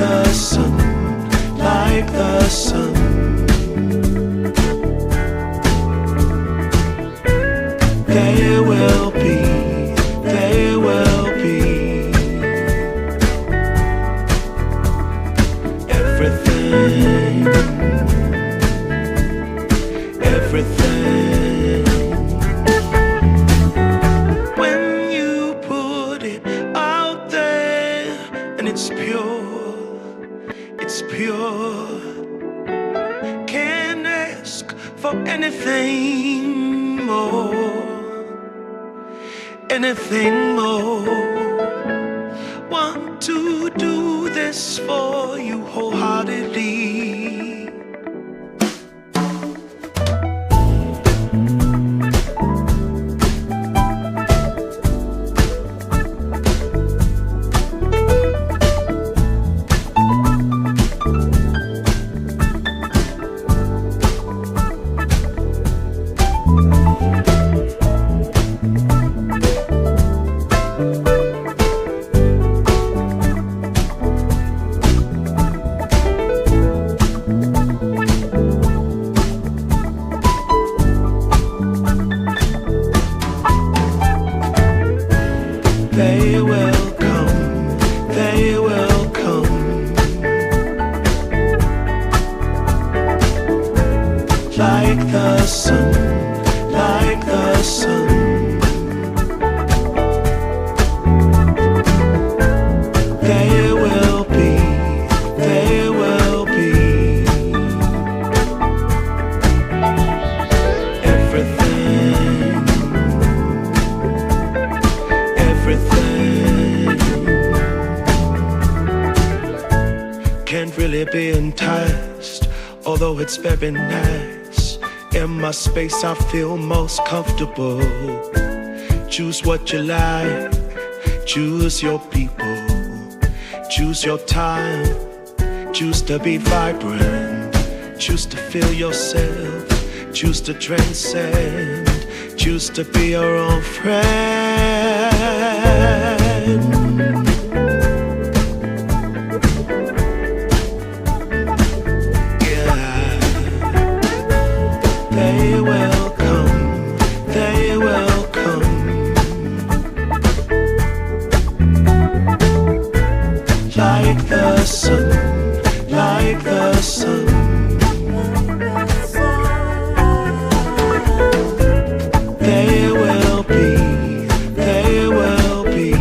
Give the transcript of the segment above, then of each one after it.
the sun, like the sun. There will be, there will be everything, everything. When you put it out there and it's pure, it's pure. Can't ask for anything more, anything more. Want to do this for you wholeheartedly. They will come, they will come, like the sun, like the sun. There will be, there will be everything, everything. Can't really be enticed, although it's very nice. In my space I feel most comfortable. Choose what you like, choose your people, choose your time, choose to be vibrant, choose to feel yourself, choose to transcend, choose to be your own friend. They will come, they will come, like the sun, like the sun. They will be, they will be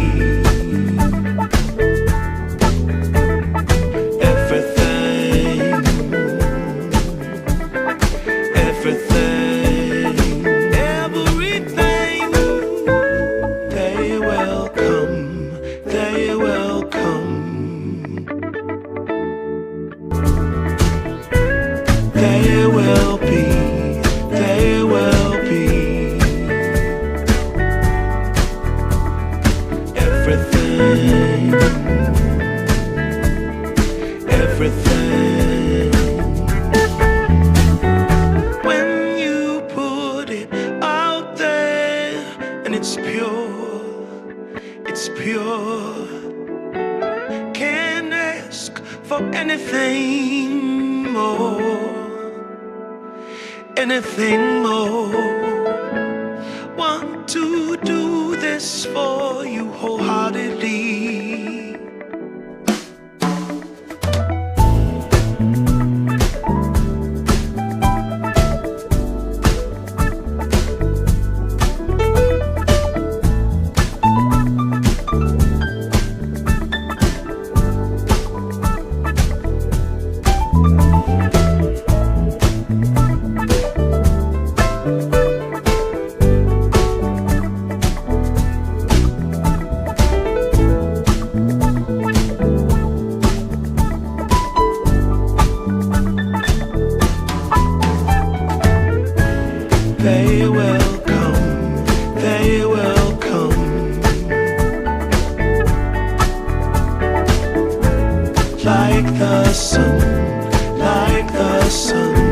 everything, everything, everything. They will come, they will come. They will be, they will be everything, everything. When you put it out there and it's pure, it's pure. Can't ask for anything more, anything more. Want to do this for you wholeheartedly. They will come, they will come, like the sun, like the sun.